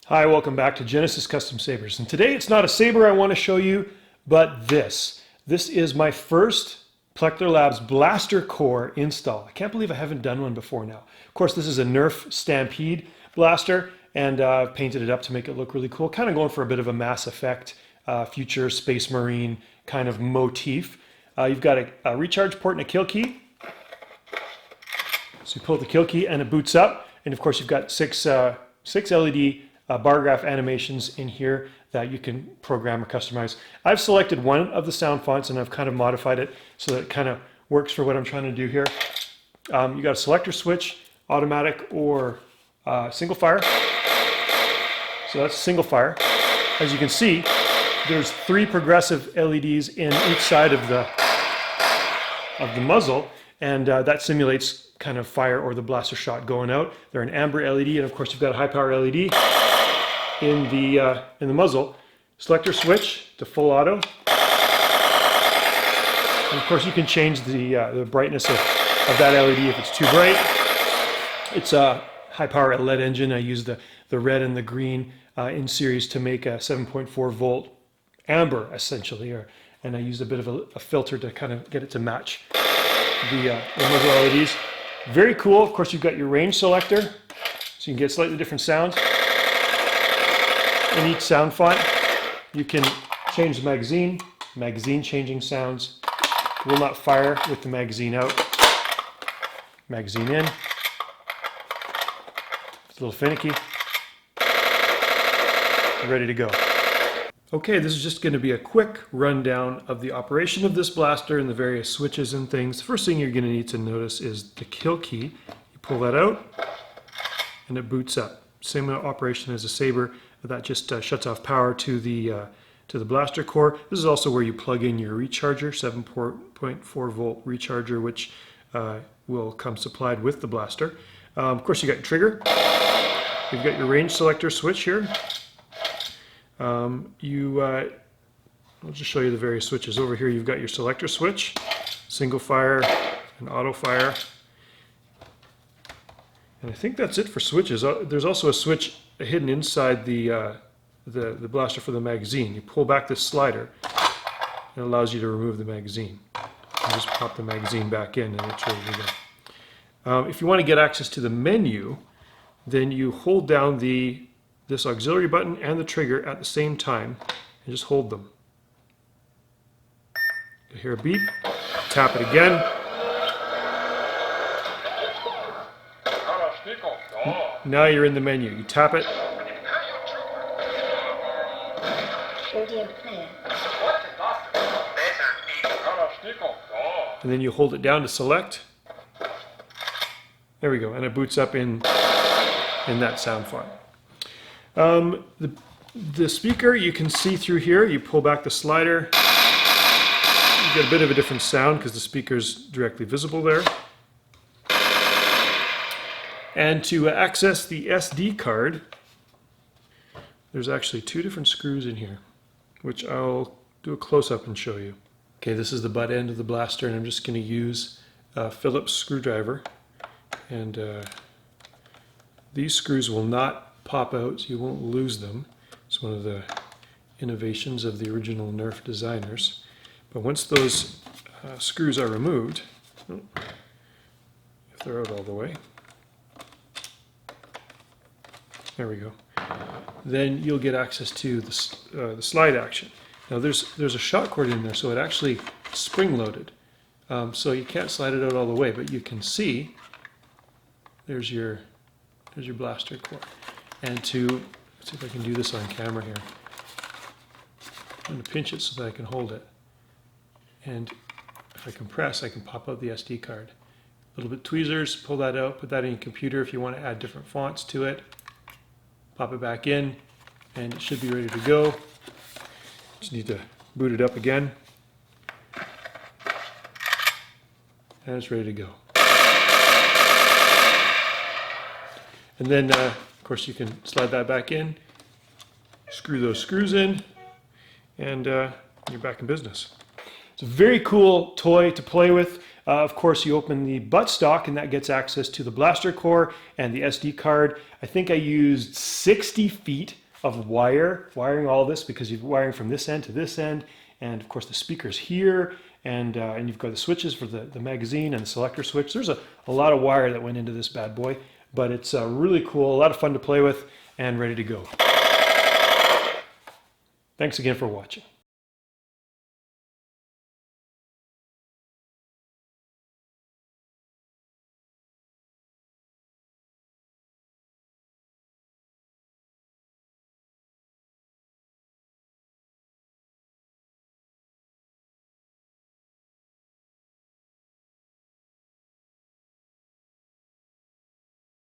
Hi, welcome back to Genesis Custom Sabers. And today it's not a saber I want to show you, but this. This is my first Plecter Labs blaster core install. I can't believe I haven't done one before now. Of course, this is a Nerf Stampede blaster, and I've painted it up to make it look really cool. Kind of going for a bit of a Mass Effect, future Space Marine kind of motif. You've got a recharge port and a kill key. So you pull the kill key and it boots up. And of course, you've got six LED bar graph animations in here that you can program or customize. I've selected one of the sound fonts and I've kind of modified it so that it kind of works for what I'm trying to do here. You got a selector switch, automatic or single fire. So that's single fire. As you can see, there's 3 progressive LEDs in each side of the muzzle, and that simulates kind of fire or the blaster shot going out. They're an amber LED, and of course you've got a high power LED in the muzzle. Selector switch to full auto, and of course you can change the brightness of that LED if it's too bright. It's a high power LED engine. I use the red and the green in series to make a 7.4 volt amber essentially, and I used a bit of a filter to kind of get it to match the muzzle LEDs. Very cool. Of course, you've got your range selector, so you can get slightly different sounds. In each sound font, you can change the magazine changing sounds. Will not fire with the magazine out. Magazine in. It's a little finicky. Ready to go. Okay, this is just going to be a quick rundown of the operation of this blaster and the various switches and things. The first thing you're going to need to notice is the kill key. You pull that out and it boots up. Same operation as a saber. That just shuts off power to the blaster core. This is also where you plug in your recharger, 7.4 volt recharger, which will come supplied with the blaster. Of course, you got your trigger. You've got your range selector switch here. I'll just show you the various switches. Over here you've got your selector switch, single fire and auto fire. And I think that's it for switches. There's also a switch hidden inside the blaster for the magazine. You pull back this slider and it allows you to remove the magazine. You just pop the magazine back in and it's ready to go. If you want to get access to the menu, then you hold down this auxiliary button and the trigger at the same time and just hold them. You hear a beep, tap it again. Now you're in the menu. You tap it. And then you hold it down to select. There we go, and it boots up in that sound font. The speaker you can see through here. You pull back the slider. You get a bit of a different sound because the speaker's directly visible there. And to access the SD card, there's actually 2 different screws in here, which I'll do a close-up and show you. Okay, this is the butt end of the blaster, and I'm just going to use a Phillips screwdriver. And these screws will not pop out, so you won't lose them. It's one of the innovations of the original Nerf designers. But once those screws are removed, if they're out all the way, there we go, then you'll get access to the slide action. Now there's a shot cord in there, so it actually spring-loaded. So you can't slide it out all the way, but you can see there's your blaster core. And let's see if I can do this on camera here. I'm going to pinch it so that I can hold it. And if I compress, I can pop out the SD card. A little bit tweezers, pull that out, put that in your computer if you want to add different fonts to it. Pop it back in, and it should be ready to go. Just need to boot it up again. And it's ready to go. And then, of course, you can slide that back in, screw those screws in, and you're back in business. It's a very cool toy to play with. Of course, you open the buttstock and that gets access to the blaster core and the SD card. I think I used 60 feet of wiring all this, because you're wiring from this end to this end, and of course the speakers here, and you've got the switches for the magazine and the selector switch. There's a lot of wire that went into this bad boy, but it's really cool, a lot of fun to play with, and ready to go. Thanks again for watching.